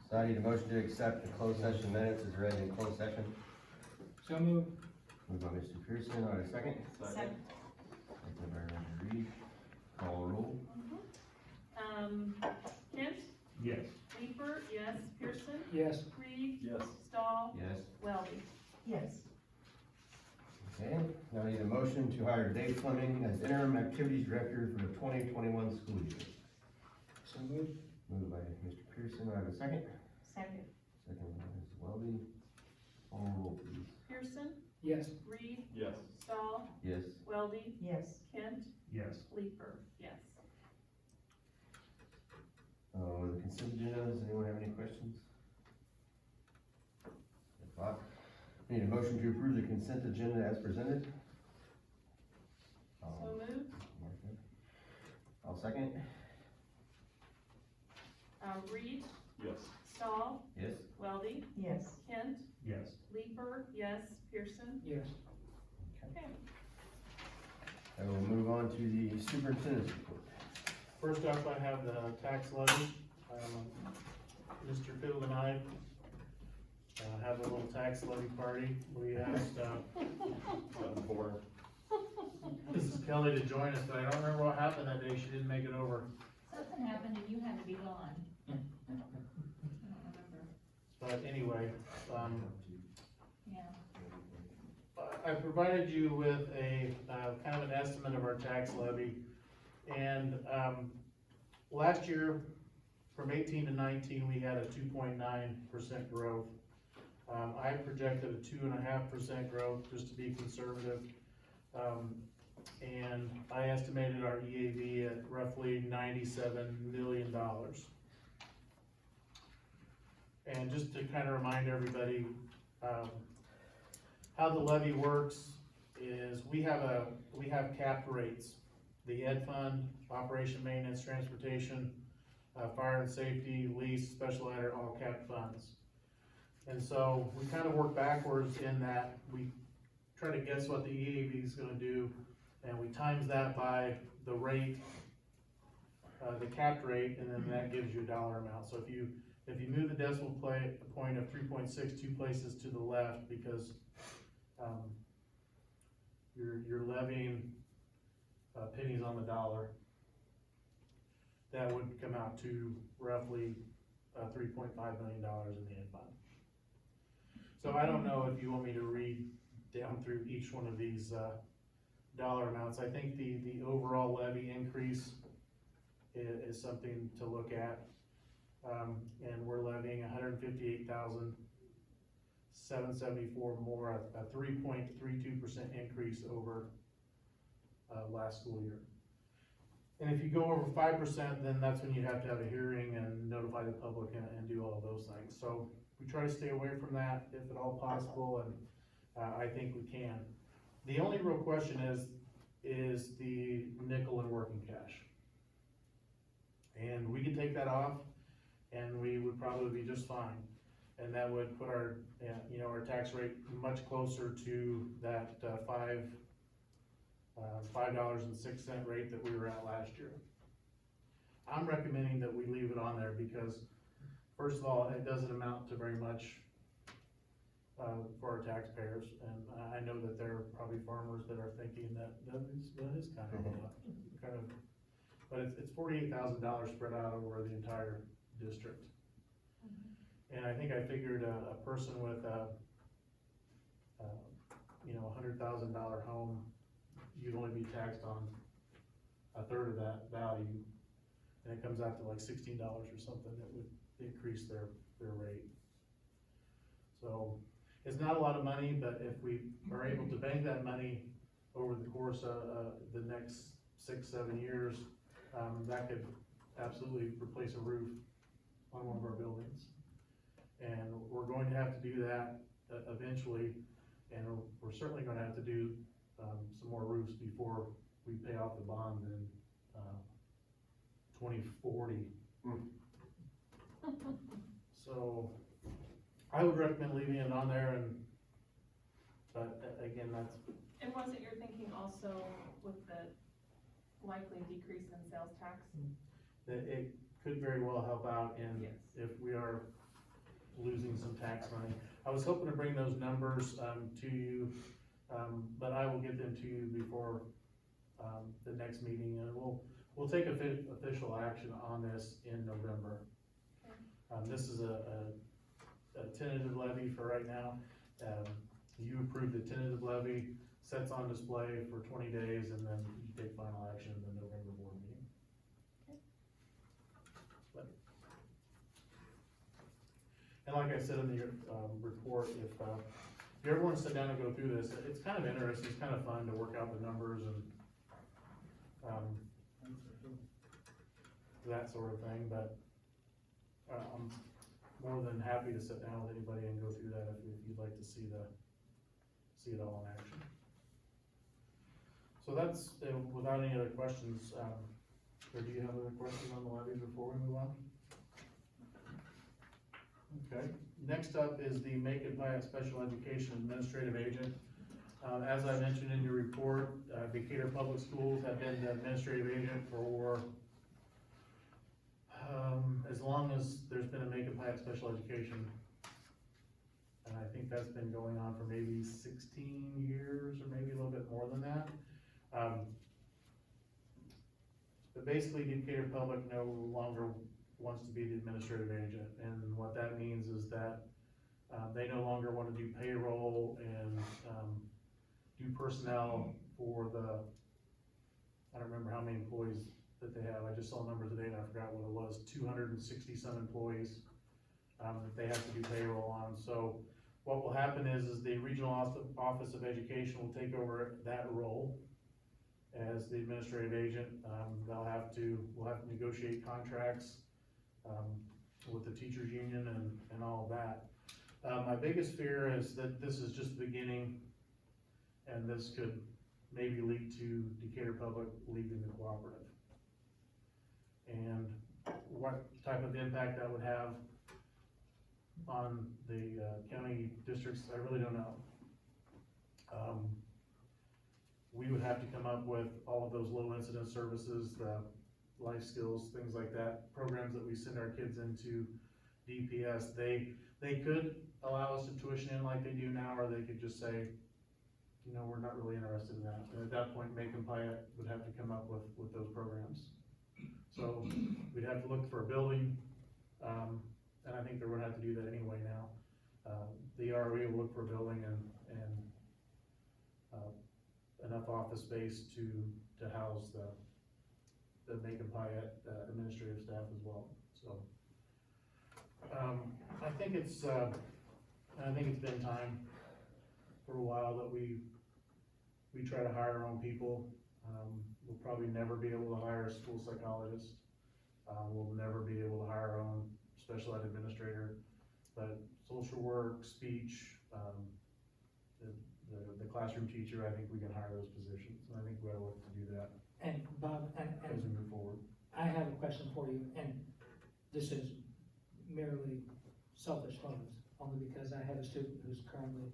So I need a motion to accept the closed session minutes as read in closed session. So moved. Moved by Mr. Pearson, on a second. Second. Second by Mr. Reed. Call roll. Kent, Yes. Leeper, yes, Pearson, Yes. Reed, Yes. Stahl, Yes. Welby. Yes. Okay, now I need a motion to hire Dave Fleming as interim activities director for the 2021 school year. So moved. Moved by Mr. Pearson, I have a second. Second. Second by Ms. Welby. Call roll, please. Pearson, Yes. Reed, Yes. Stahl, Yes. Welby, Yes. Kent, Yes. Leeper, yes. The consent agenda, does anyone have any questions? If not, I need a motion to approve the consent agenda as presented. So moved. I'll second. Reed, Yes. Stahl, Yes. Welby, Yes. Kent, Yes. Leeper, yes, Pearson, Yes. okay. I will move on to the superintendent's report. First up, I have the tax levy. Mr. Fiddle and I have a little tax levy party. We asked Mrs. Kelly to join us, but I don't remember what happened that day. She didn't make it over. Something happened and you had to be gone. I don't remember. But anyway, Yeah. I provided you with a kind of an estimate of our tax levy. And last year, from 18 to 19, we had a 2.9% growth. I projected a 2.5% growth just to be conservative. And I estimated our EAV at roughly $97 million. And just to kind of remind everybody, how the levy works is we have capped rates. The ed fund, operation, maintenance, transportation, fire and safety, lease, special ed are all capped funds. And so we kind of work backwards in that we try to guess what the EAV is gonna do, and we times that by the rate, the capped rate, and then that gives you a dollar amount. So if you move the decimal point of 3.6 two places to the left, because you're levying pennies on the dollar, that would come out to roughly $3.5 million in the ed fund. So I don't know if you want me to read down through each one of these dollar amounts. I think the overall levy increase is something to look at. And we're levying $158,774 more, a 3.32% increase over last school year. And if you go over 5%, then that's when you have to have a hearing and notify the public and do all of those things. So we try to stay away from that if at all possible, and I think we can. The only real question is the nickel and working cash. And we could take that off and we would probably be just fine. And that would put our, our tax rate much closer to that $5.06 rate that we were at last year. I'm recommending that we leave it on there because, first of all, it doesn't amount to very much for our taxpayers, and I know that there are probably farmers that are thinking that is kind of a lot, but it's $48,000 spread out over the entire district. And I think I figured a person with a $100,000 home, you'd only be taxed on a third of that value, and it comes out to like $16 or something that would increase their rate. So it's not a lot of money, but if we are able to bank that money over the course of the next 6-7 years, that could absolutely replace a roof on one of our buildings. And we're going to have to do that eventually, and we're certainly going to have to do some more roofs before we pay off the bond in 2040. So I would recommend leaving it on there, but again, that's. And wasn't your thinking also with the likely decrease in sales tax? That it could very well help out in Yes. if we are losing some tax money. I was hoping to bring those numbers, to you, but I will get them to you before, the next meeting, and we'll take official action on this in November. This is a tentative levy for right now. You approve the tentative levy, sets on display for 20 days, and then you take final action in the November board meeting. And like I said in the, report, if you ever wanna sit down and go through this, it's kind of interesting, it's kind of fun to work out the numbers and, that sort of thing, but, I'm more than happy to sit down with anybody and go through that if you'd like to see it all in action. So that's, without any other questions, or do you have other questions on the levies before we move on? Okay, next up is the Macon Pyatt Special Education Administrative Agent. As I mentioned in your report, Decatur Public Schools have been the administrative agent for as long as there's been a Macon Pyatt Special Education. And I think that's been going on for maybe 16 years or maybe a little bit more than that. But basically Decatur Public no longer wants to be the administrative agent, and what that means is that they no longer want to do payroll and do personnel for the, I don't remember how many employees that they have. I just saw a number today and I forgot what it was, 260 some employees that they have to do payroll on. So what will happen is the Regional Office of Education will take over that role as the administrative agent. We'll have to negotiate contracts with the teachers union and all of that. My biggest fear is that this is just the beginning, and this could maybe lead to Decatur Public leaving the cooperative. And what type of impact that would have on the county districts, I really don't know. We would have to come up with all of those low incident services, the life skills, things like that, programs that we send our kids into DPS. They could allow us to tuition in like they do now, or they could just say, you know, we're not really interested in that. And at that point, Macon Pyatt would have to come up with those programs. So we'd have to look for a building, and I think they're gonna have to do that anyway now. The ROE will look for a building and enough office space to house the Macon Pyatt administrative staff as well. So I think it's been time for a while that we try to hire our own people. We'll probably never be able to hire a school psychologist. We'll never be able to hire our own special ed administrator, but social work, speech, the classroom teacher, I think we can hire those positions, and I think we ought to look to do that And Bob, as we move forward. I have a question for you, and this is merely selfish motives, only because I have a student who's currently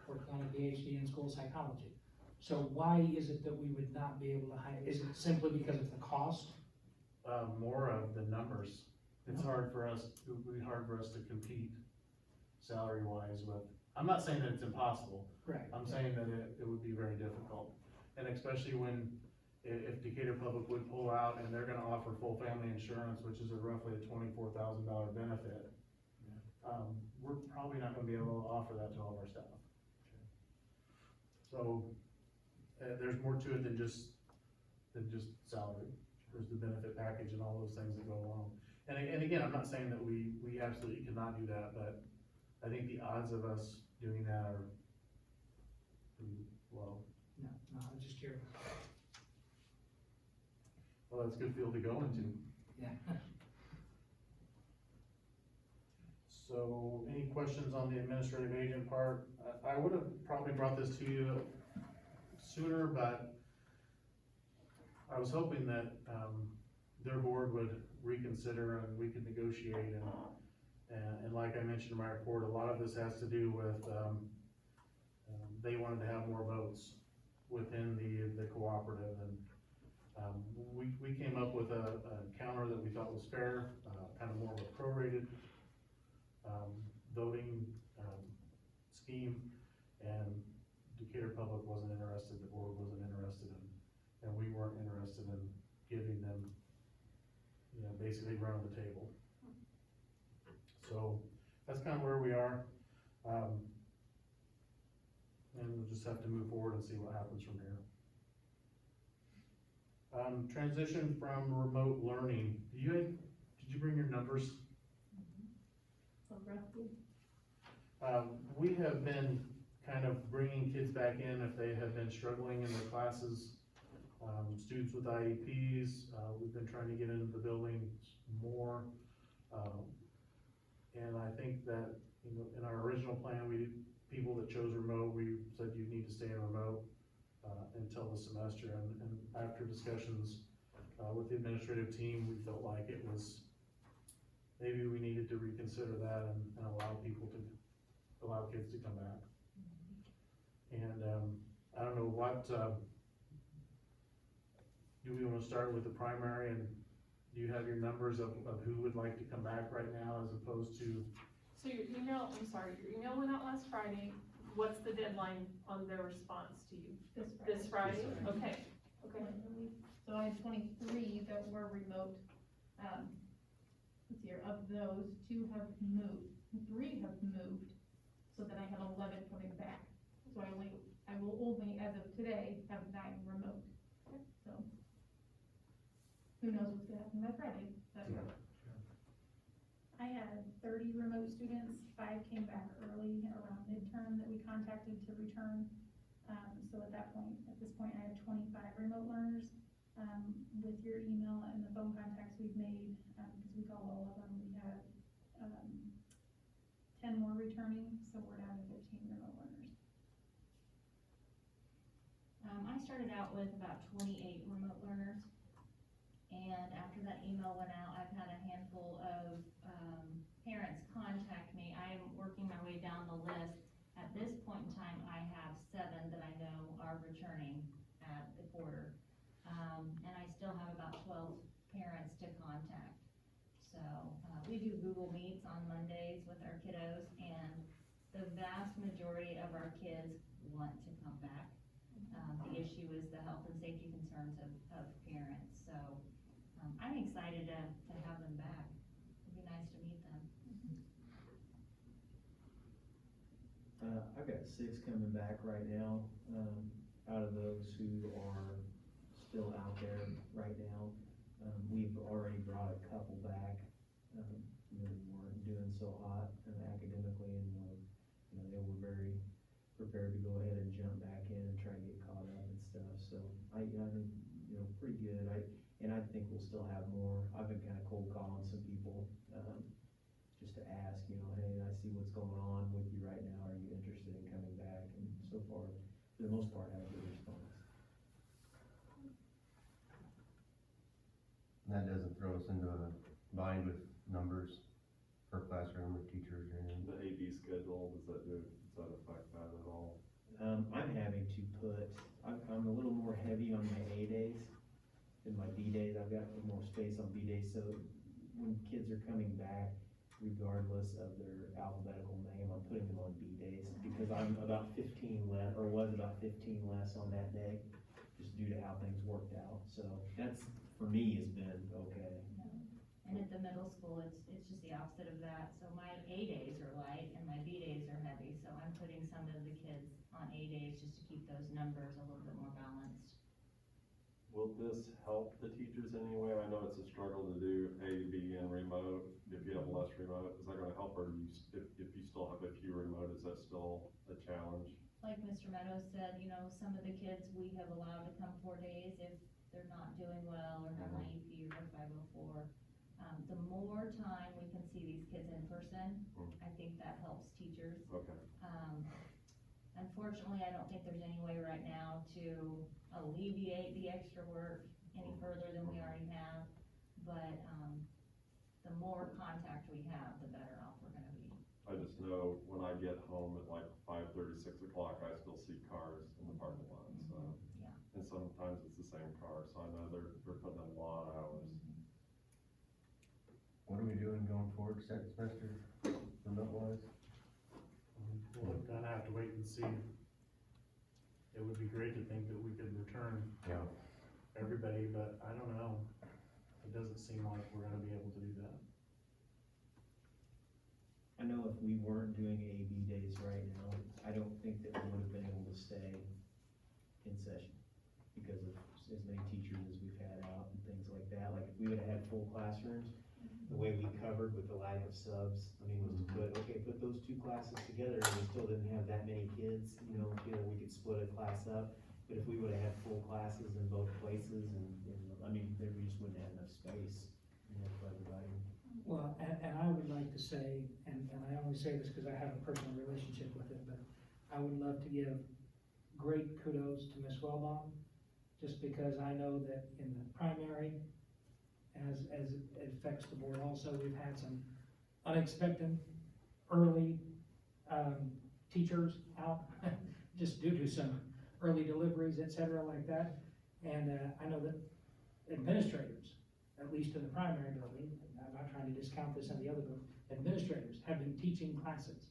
working on a PhD in school psychology. So why is it that we would not be able to hire? Is it simply because of the cost? More of the numbers. It's hard for us, it would be hard for us to compete salary-wise with, I'm not saying that it's impossible. Right. I'm saying that it would be very difficult. And especially when, if Decatur Public would pull out and they're gonna offer full family insurance, which is roughly a $24,000 benefit, we're probably not gonna be able to offer that to all of our staff. So, there's more to it than just salary. There's the benefit package and all those things that go along. And again, I'm not saying that we absolutely cannot do that, but I think the odds of us doing that are pretty low. No, I was just curious. Well, that's a good field to go into. Yeah. So, any questions on the administrative agent part? I would have probably brought this to you sooner, but I was hoping that, their board would reconsider and we could negotiate, and like I mentioned in my report, a lot of this has to do with, they wanted to have more votes within the cooperative, and, we came up with a counter that we thought was fair, kind of more of a prorated, voting, scheme, and Decatur Public wasn't interested, the board wasn't interested in, and we weren't interested in giving them, you know, basically running the table. So, that's kind of where we are, and we'll just have to move forward and see what happens from here. Transition from remote learning, did you bring your numbers? So roughly, We have been kind of bringing kids back in if they have been struggling in their classes. Students with IEPs, we've been trying to get into the building more. And I think that, you know, in our original plan, people that chose remote, we said you need to stay in remote, until the semester, and after discussions, with the administrative team, we felt like it was, maybe we needed to reconsider that and allow kids to come back. And, I don't know what, do we wanna start with the primary, and do you have your numbers of who would like to come back right now as opposed to? So your email went out last Friday. What's the deadline on their response to you? This Friday? Okay, okay. So I had 23 that were remote. Let's see here, of those, 2 have moved, 3 have moved, so that I have 11 coming back. So I will only, as of today, have 9 remote. So, who knows what's gonna happen by Friday, but. I had 30 remote students, 5 came back early around midterm that we contacted to return. So at this point, I had 25 remote learners. With your email and the phone contacts we've made, because we called all of them, we had 10 more returning, so we're down to 15 remote learners. I started out with about 28 remote learners. And after that email went out, I've had a handful of, parents contact me. I am working my way down the list. At this point in time, I have 7 that I know are returning at the border. And I still have about 12 parents to contact. So, we do Google Meets on Mondays with our kiddos, and the vast majority of our kids want to come back. The issue is the health and safety concerns of parents, so, I'm excited to have them back. It'd be nice to meet them. I've got 6 coming back right now, out of those who are still out there right now. We've already brought a couple back, that weren't doing so hot academically, and they were very prepared to go ahead and jump back in and try and get caught up and stuff, so I think, pretty good. And I think we'll still have more. I've been kinda cold calling some people, just to ask, hey, I see what's going on with you right now, are you interested in coming back? And so far, for the most part, I have a good response. And that doesn't throw us into a bind with numbers per classroom or teachers or anything. The AD schedule, does that affect that at all? I'm having to I'm a little more heavy on my A days than my B days. I've got more space on B days, so when kids are coming back, regardless of their alphabetical name, I'm putting them on B days, because I'm about 15 less, or was about 15 less on that day, just due to how things worked out, so that's, for me, has been okay. And at the middle school, it's just the opposite of that. So my A days are light and my B days are heavy, so I'm putting some of the kids on A days just to keep those numbers a little bit more balanced. Will this help the teachers anyway? I know it's a struggle to do A, B, and remote. If you have less remote, is that gonna help, or if you still have a few remote, is that still a challenge? Like Mr. Meadows said, some of the kids we have allowed to come 4 days if they're not doing well or have an IEP or a 504. The more time we can see these kids in person, I think that helps teachers. Okay. Unfortunately, I don't think there's any way right now to alleviate the extra work any further than we already have, but, the more contact we have, the better off we're gonna be. I just know when I get home at like 5:30, 6 o'clock, I still see cars in the parking lot, so. Yeah. And sometimes it's the same car, so I know they're putting in a lot of hours. What are we doing going forward second semester, remote wise? and see. It would be great to think that we could return Yeah. everybody, but I don't know. It doesn't seem like we're gonna be able to do that. I know if we weren't doing AB days right now, I don't think that we would have been able to stay in session because of as many teachers as we've had out and things like that. Like if we would have had full classrooms, the way we covered with the lack of subs, I mean, was to put those two classes together and we still didn't have that many kids, you know, we could split a class up. But if we would have had full classes in both places and I mean, there we just wouldn't have enough space, you know, for everybody. Well, and I would like to say, and I only say this because I have a personal relationship with it, but I would love to give great kudos to Ms. Wellbaum, just because I know that in the primary, as it affects the board also, we've had some unexpected early, teachers out, just due to some early deliveries, et cetera, like that. And, I know that administrators, at least in the primary building, I'm not trying to discount this in the other building, administrators have been teaching classes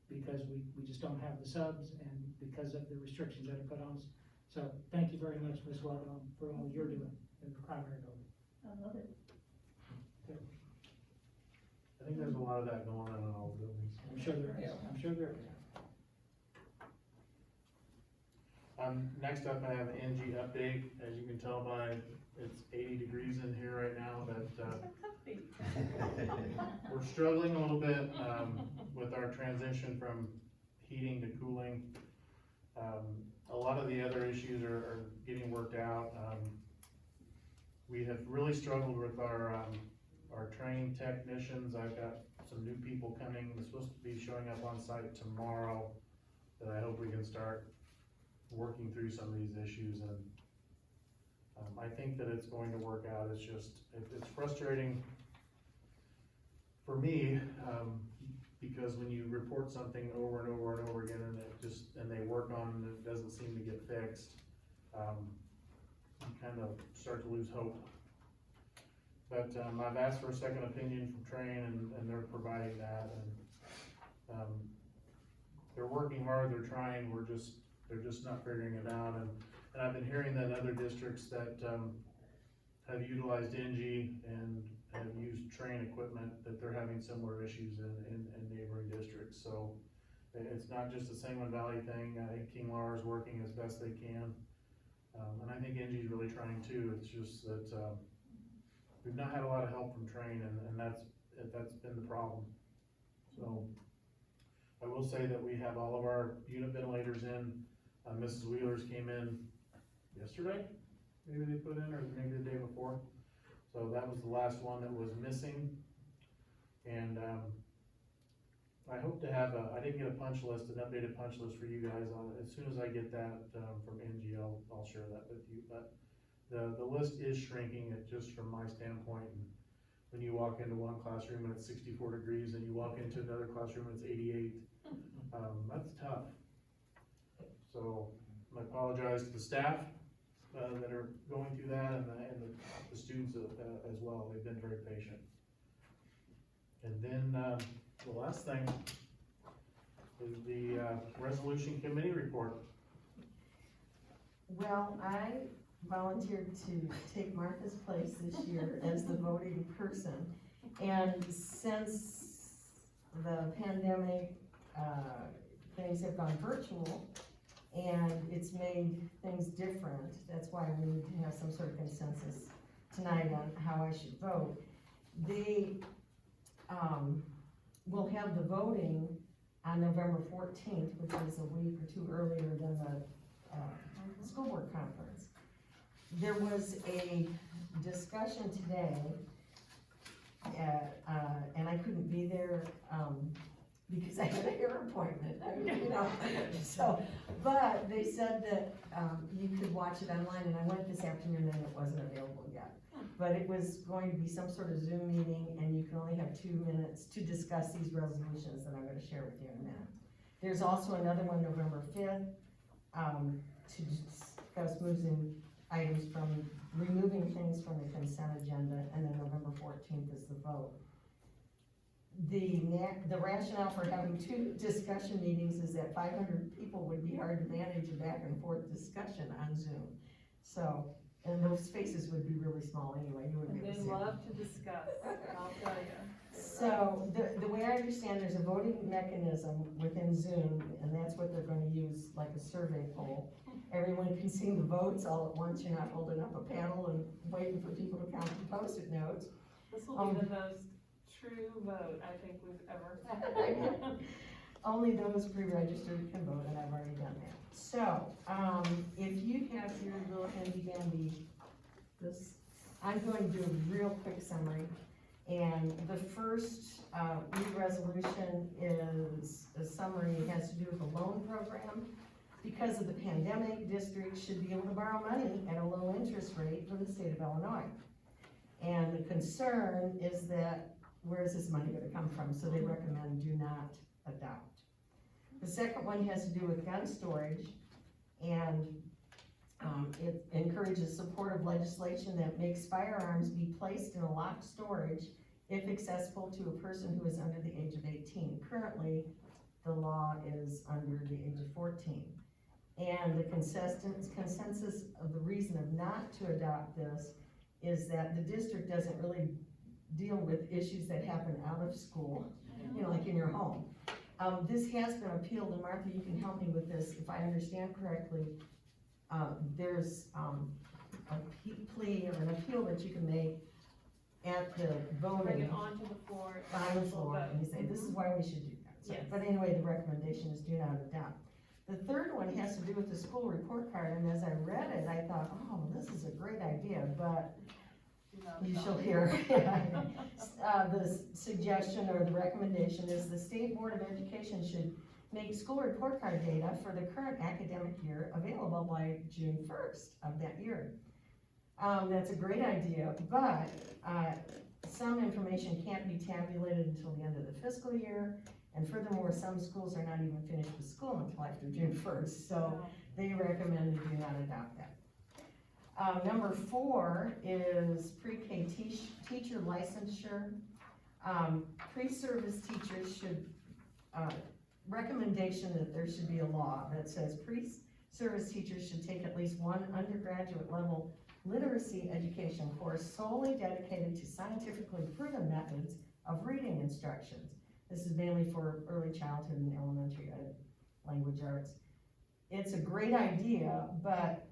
because we just don't have the subs and because of the restrictions that are put on us. So thank you very much, Ms. Weldon, for all you're doing in the primary building. I love it. I think there's a lot of that going on in all buildings. I'm sure there is, I'm sure there is. Next up, I have an NG update. As you can tell by, it's 80 degrees in here right now, but, we're struggling a little bit, with our transition from heating to cooling. A lot of the other issues are getting worked out. We have really struggled with our training technicians. I've got some new people coming, they're supposed to be showing up on site tomorrow, that I hope we can start working through some of these issues, and I think that it's going to work out. It's just, it's frustrating for me, because when you report something over and over and over again, and they work on it, it doesn't seem to get fixed, you kind of start to lose hope. But, I've asked for a second opinion from Train, and they're providing that, and, they're working hard, they're trying, they're just not figuring it out, and I've been hearing that other districts that, have utilized NG and have used Train equipment, that they're having similar issues in neighboring districts, so it's not just a Sangamon Valley thing. I think King Laura is working as best they can, and I think NG is really trying too. It's just that, we've not had a lot of help from Train, and that's been the problem. So, I will say that we have all of our unit ventilators in. Mrs. Wheeler's came in yesterday, maybe they put in, or maybe the day before. So that was the last one that was missing. And, I hope to have I didn't get a punch list, an updated punch list for you guys on it. As soon as I get that, from NG, I'll share that with you. But the list is shrinking, just from my standpoint. And when you walk into one classroom and it's 64 degrees, and you walk into another classroom and it's 88, that's tough. So I apologize to the staff that are going through that, and the students as well. They've been very patient. And then the last thing is the resolution committee report. Well, I volunteered to take Martha's place this year as the voting person. And since the pandemic, things have gone virtual, and it's made things different. That's why we need to have some sort of consensus tonight on how I should vote. They will have the voting on November 14th, which is a week or two earlier than the school board conference. There was a discussion today, and I couldn't be there, because I had a hair appointment, you know, so, but they said that, you could watch it online, and I went this afternoon and it wasn't available yet. But it was going to be some sort of Zoom meeting, and you can only have 2 minutes to discuss these resolutions that I'm gonna share with you in a minute. There's also another one November 5th, to discuss moving items from, removing things from the consent agenda, and then November 14th is the vote. the rationale for having 2 discussion meetings is that 500 people would be hard to manage a back and forth discussion on Zoom. So, and those spaces would be really small anyway, you wouldn't And be able to they see them. love to discuss, I'll tell you. So, the way I understand, there's a voting mechanism within Zoom, and that's what they're gonna use, like a survey poll. Everyone can see the votes all at once, you're not holding up a panel and waiting for people to count the Post-it notes. This will be the most true vote I think we've ever had. Only those pre-registered can vote, and I've already done that. So, if you have your little handy dandy, this, I'm going to do a real quick summary. And the first, resolution is a summary, it has to do with the loan program. Because of the pandemic, districts should be able to borrow money at a low interest rate from the state of Illinois. And the concern is that, where is this money gonna come from? So they recommend do not adopt. The second one has to do with gun storage, and it encourages support of legislation that makes firearms be placed in a locked storage if accessible to a person who is under the age of 18. Currently, the law is under the age of 14. And the consensus of the reason of not to adopt this is that the district doesn't really deal with issues that happen out of school, you know, like in your home. This has been appealed, and Martha, you can help me with this, if I understand correctly. There's a plea or an appeal that you can make at the Bring voting it onto the floor. on the floor, and you say, this is why we should do that. So, Yes. but anyway, the recommendation is do not adopt. The third one has to do with the school report card, and as I read it, I thought, oh, this is a great idea, but you shall hear. The suggestion or the recommendation is the State Board of Education should make school report card data for the current academic year available by June 1st of that year. That's a great idea, but, some information can't be tabulated until the end of the fiscal year, and furthermore, some schools are not even finished with school until after June 1st, so they recommend do not adopt that. Number 4 is pre-K teacher licensure. Pre-service teachers should, recommendation that there should be a law that says pre-service teachers should take at least one undergraduate level literacy education course solely dedicated to scientifically proven methods of reading instructions. This is mainly for early childhood and elementary language arts. It's a great idea, but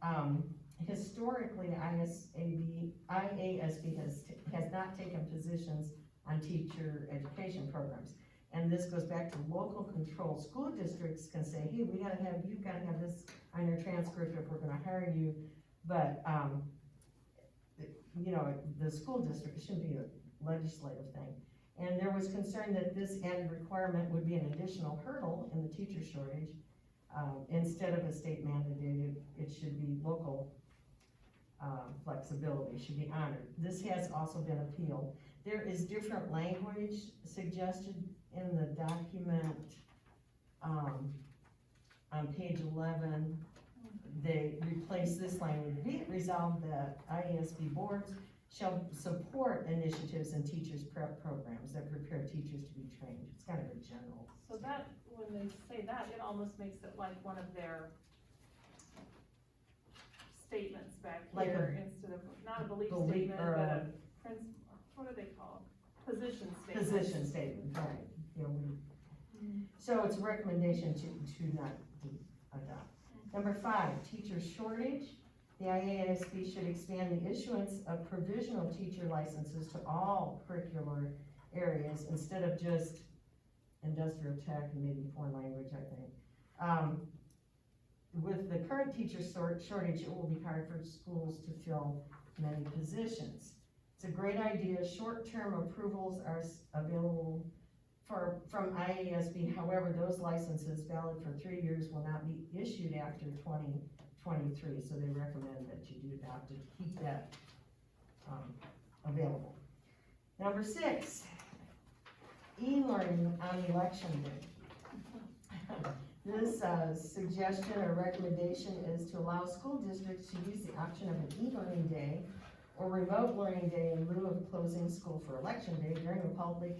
historically IASB has not taken positions on teacher education programs. And this goes back to local control. School districts can say, hey, you've gotta have this on your transcript if we're gonna hire you. But, you know, the school district, it shouldn't be a legislative thing. And there was concern that this added requirement would be an additional hurdle in the teacher shortage. Instead of a state mandated, it should be local flexibility, should be honored. This has also been appealed. There is different language suggested in the document, on page 11. They replace this language, be it resolved that IASB boards shall support initiatives and teachers prep programs that prepare teachers to be trained. It's kind of a general. So that, when they say that, it almost makes it like one of their statements back Like here, instead of, not a belief statement, but a what are they called? Position statement. Position statement, right. You know, so it's a recommendation to not adopt. Number 5, teacher shortage. The IASB should expand the issuance of provisional teacher licenses to all curricular areas instead of just industrial tech and maybe foreign language, I think. With the current teacher shortage, it will be hard for schools to fill many positions. It's a great idea. Short-term approvals are available from IASB. However, those licenses valid for 3 years will not be issued after 2023, so they recommend that you do have to keep that available. Number 6, e-learning on election day. This suggestion or recommendation is to allow school districts to use the option of an e-learning day or remote learning day in lieu of closing school for election day during a public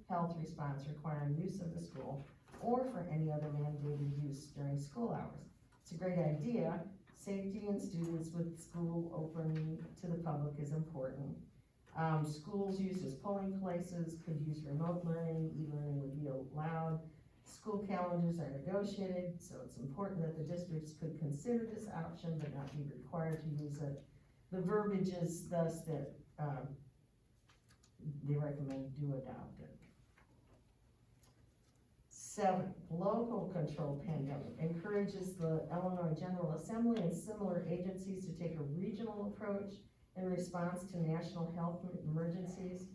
health response requiring use of the school or for any other mandated use during school hours. It's a great idea. Safety in students with school open to the public is important. Schools used as polling places could use remote learning, e-learning would be allowed. School calendars are negotiated, so it's important that the districts could consider this option but not be required to use it. The verbiage is thus that, they recommend do adopt it. 7, local control pandemic encourages the Illinois General Assembly and similar agencies to take a regional approach in response to national health emergencies.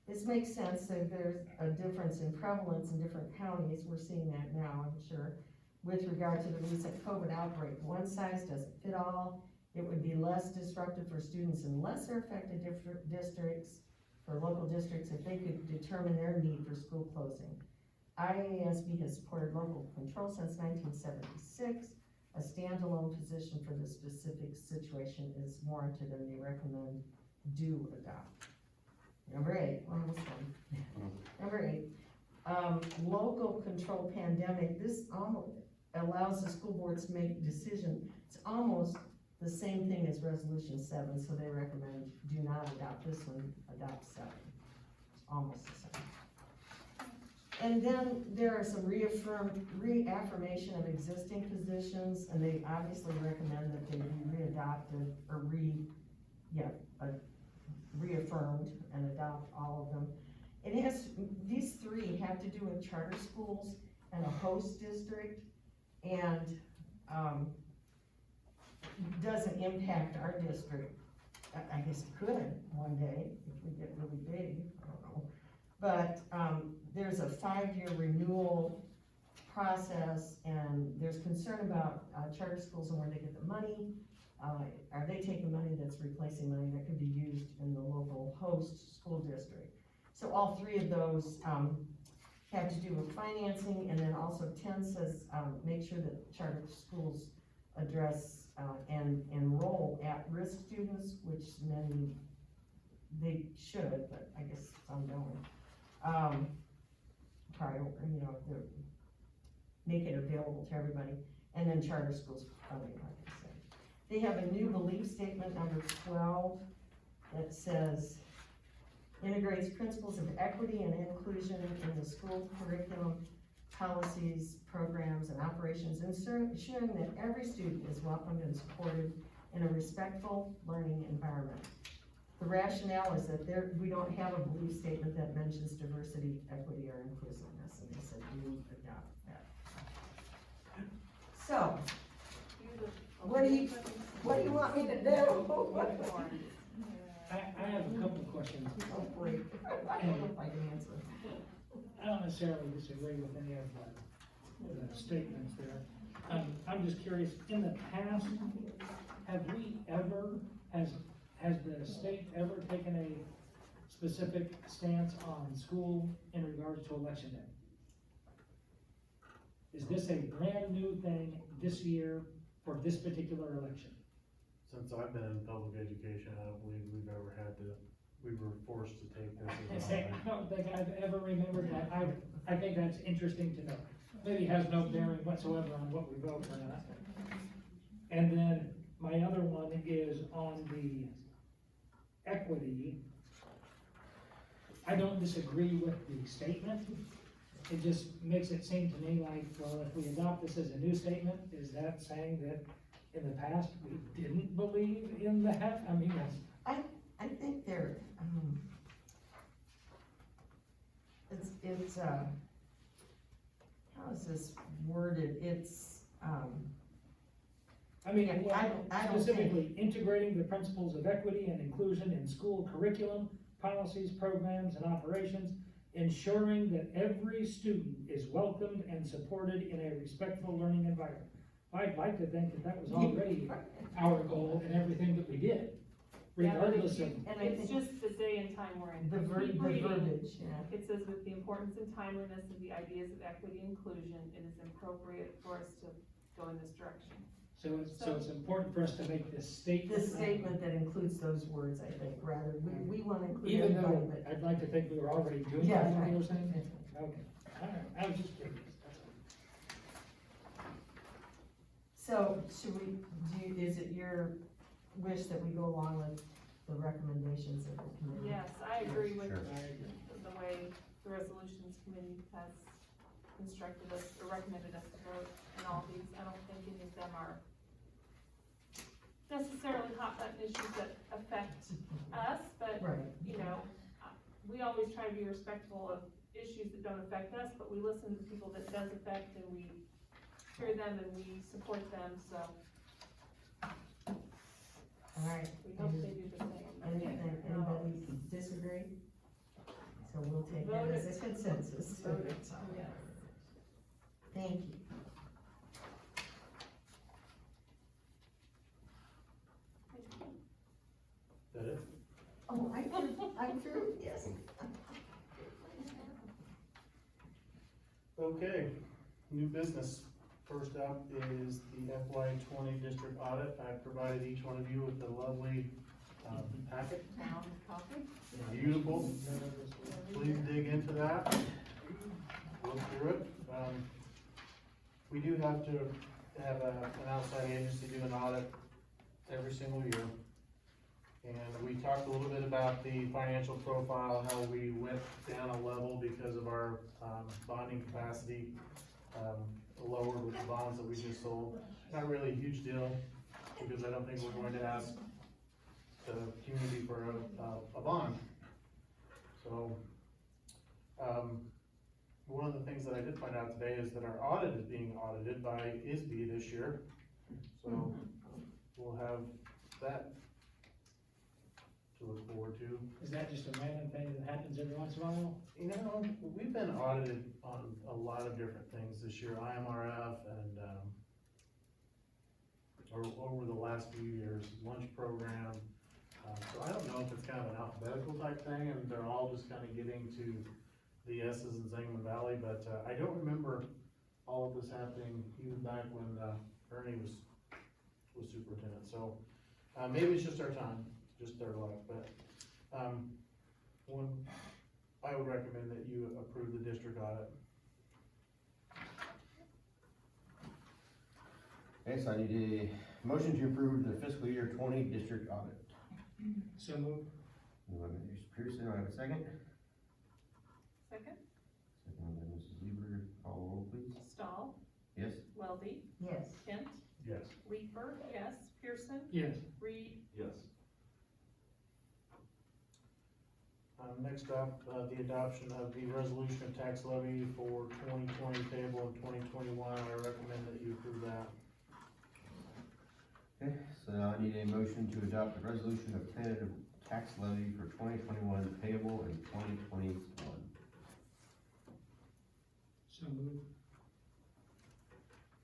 This makes sense, so there's a difference in prevalence in different counties, we're seeing that now, I'm sure, with regard to the recent COVID outbreak. One size doesn't fit all. It would be less disruptive for students in lesser affected districts, for local districts, if they could determine their need for school closing. IASB has supported local control since 1976. A standalone position for this specific situation is warranted and they recommend do adopt. Number 8, almost done. Number 8, local control pandemic. This almost allows the school board to make a decision. It's almost the same thing as resolution 7, so they recommend do not adopt this one, adopt 7. It's almost the same. And then there are some reaffirmation of existing positions, and they obviously recommend that they be readopted or reaffirmed and adopt all of them. It has, these 3 have to do with charter schools and a host district, and doesn't impact our district. I guess it could one day if we get really big, I don't know. But there's a 5-year renewal process, and there's concern about charter schools and where they get the money. Are they taking money that's replacing money that could be used in the local host school district? So all 3 of those have to do with financing, and then also 10 says make sure that charter schools address and enroll at-risk students, which many, they should, but I guess some don't. Make it available to everybody, and then charter schools funding, like I said. They have a new belief statement, number 12, that says, integrates principles of equity and inclusion in the school curriculum, policies, programs, and operations, ensuring that every student is welcomed and supported in a respectful learning environment. The rationale is that we don't have a belief statement that mentions diversity, equity, or inclusiveness, and they said do adopt that. So, what do you want me to do? I have a couple of questions. Oh, great. I don't know if I can answer. I don't necessarily disagree with any of the statements there. I'm just curious, in the past, have we ever, has the state ever taken a specific stance on school in regards to election day? Is this a brand new thing this year for this particular election? Since I've been in public education, I don't believe we've ever had to, we were forced to take this as I don't think I've ever remembered that. I think that's interesting to know. Maybe it has no bearing whatsoever on what we vote or not. And then my other one is on the equity. I don't disagree with the statement. It just makes it seem to me like, well, if we adopt this as a new statement, is that saying that in the past we didn't believe in that? I mean, I think they're, it's how is this worded? It's, I mean, I don't specifically integrating the principles of equity and inclusion in school curriculum, policies, programs, and operations, ensuring that every student is welcomed and supported in a respectful learning environment. I'd like to think that that was already our goal in everything that we did, regardless of. And I It's think just the day and time we're in. the Keep reading. verbiage, yeah. It says, with the importance and timeliness of the ideas of equity and inclusion, it is appropriate for us to go in this direction. it's important for us to make this statement. This statement that includes those words, I think, rather, we wanna include Even everybody, though but. I'd like to think we were already doing Yeah, what you were right. saying. Okay, all right, I was just curious, that's all. So, should we, is it your wish that we go along with the recommendations of the committee? Yes, I agree with Sure. the way the resolutions committee has instructed us, or recommended us to vote in all these. I don't think any of them are necessarily hot button issues that affect us, but, Right. you know, we always try to be respectful of issues that don't affect us, but we listen to the people that does affect, and we hear them and we support them, so All right. we hope they do the same. Anything, anybody disagree? So we'll take that Vote as it. a consensus. Vote it. Yes. Thank you. That it? Oh, I'm through, yes. Okay, new business. First up is the FY '20 district audit. I provided each one of you with a lovely, packet. Pound coffee. Beautiful. Please dig into that. Look through it. We do have to have an outside agency do an audit every single year. And we talked a little bit about the financial profile, how we went down a level because of our, bonding capacity, lowered with the bonds that we just sold. Not really a huge deal, because I don't think we're going to ask the community for a bond. So, one of the things that I did find out today is that our audit is being audited by ISB this year. So, we'll have that to look forward to. Is that just a random thing that happens every once in a while? You know, we've been audited on a lot of different things this year, IMRF and, or over the last few years, lunch program. So I don't know if it's kind of an alphabetical type thing and they're all just kind of getting to the S's in Sangamon Valley, but, I don't remember all of this happening even back when, Ernie was superintendent, so, maybe it's just our time, just our luck, but, I would recommend that you approve the district audit. Okay, so I need a motion to approve the fiscal year 20 district audit. So moved. Moved by Mr. Pearson, do I have a second? Second, Second by Mrs. Lieber, call roll please. Stahl, Yes? Weldy, Yes. Kent, Yes. Leeper, yes, Pearson, Yes. Reed, Yes. Next up, the adoption of the resolution of tax levy for 2020 payable in 2021, I recommend that you approve that. Okay, so now I need a motion to adopt the resolution of tentative tax levy for 2021 payable in 2021. So moved.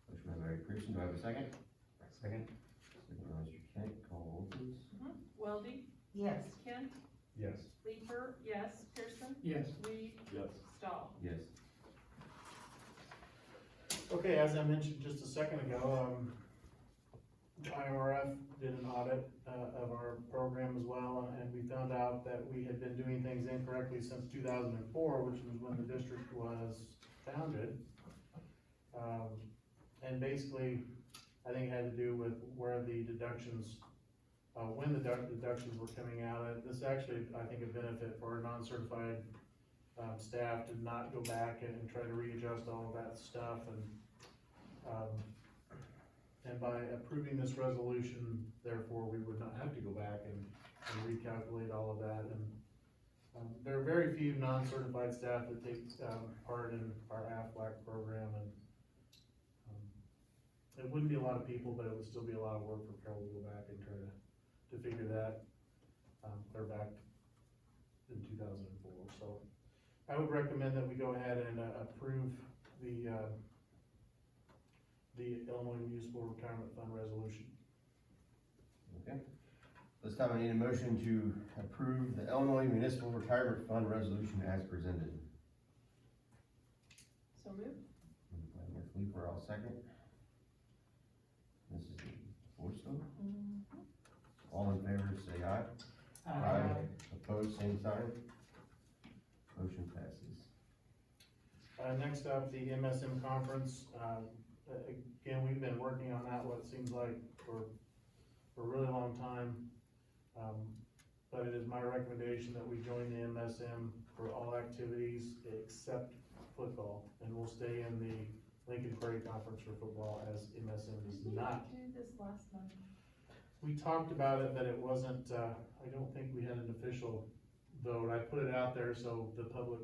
Motion by Larry Pearson, do I have a second? Second. Second by Mr. Kent, call roll please. Weldy, Yes. Kent, Yes. Leeper, yes, Pearson, Yes. Reed, Yes. Stahl. Yes. Okay, as I mentioned just a second ago, IMRF did an audit, of our program as well, and we found out that we had been doing things incorrectly since 2004, which was when the district was founded. And basically, I think it had to do with where the deductions, when the deductions were coming out. This actually, I think, a benefit for our non-certified, staff to not go back and try to readjust all of that stuff, and by approving this resolution, therefore, we would not have to go back and recalculate all of that, and, there are very few non-certified staff that take, part in our AFLAC program, and, it wouldn't be a lot of people, but it would still be a lot of work for Carol to go back and try to figure that, clear back in 2004, so I would recommend that we go ahead and, approve the Illinois Municipal Retirement Fund resolution. Okay. This time I need a motion to approve the Illinois Municipal Retirement Fund resolution as presented. So moved. Moved by Ms. Leeper, I'll second. Mrs. Lieber. Bristol. All in favor, say aye. Opposed, same sign. Motion passes. Next up, the MSM conference, again, we've been working on that, what seems like for a really long time. But it is my recommendation that we join the MSM for all activities except football, and we'll stay in the Lincoln Prairie Conference for football as MSM does not. Do this last month. We talked about it, but it wasn't, I don't think we had an official vote. I put it out there so the public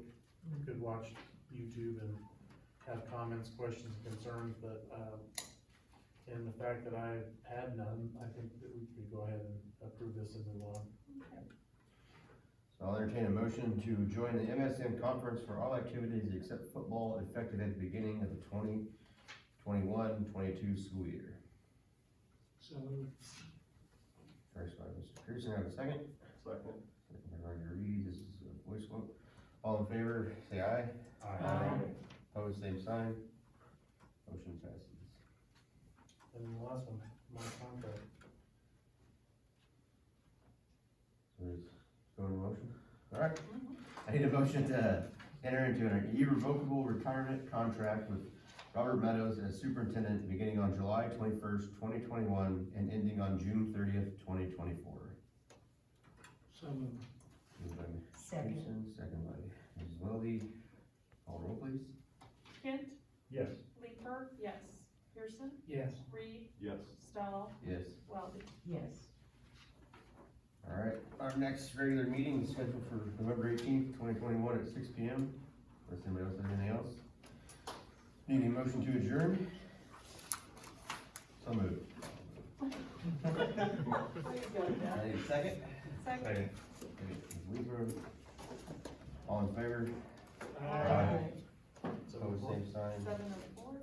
could watch YouTube and have comments, questions, concerns, but, and the fact that I had none, I think that we could go ahead and approve this and move on. So I'll entertain a motion to join the MSM conference for all activities except football effective at the beginning of the 2021-22 school year. So moved. First by Mr. Pearson, have a second? Second. Second by Roger Reed, this is a voice vote. All in favor, say aye. Opposed, same sign. Motion passes. And then the last one, my contract. So there's, go to motion? Alright. I need a motion to enter into an irrevocable retirement contract with Robert Meadows as superintendent beginning on July 21st, 2021 and ending on June 30th, 2024. So moved. Moved by Second. Pearson, second by Mrs. Weldy. Call roll, please. Kent, Yes. Leeper, yes. Pearson, Yes. Reed, Yes. Stahl, Yes. Weldy. Yes. Alright, our next regular meeting is scheduled for November 18th, 2021 at 6 p.m. Unless anybody else has anything else. Need a motion to adjourn? So moved. I need a second? Second. Mrs. Weaver. All in favor? Aye. Opposed, same sign. 7:04.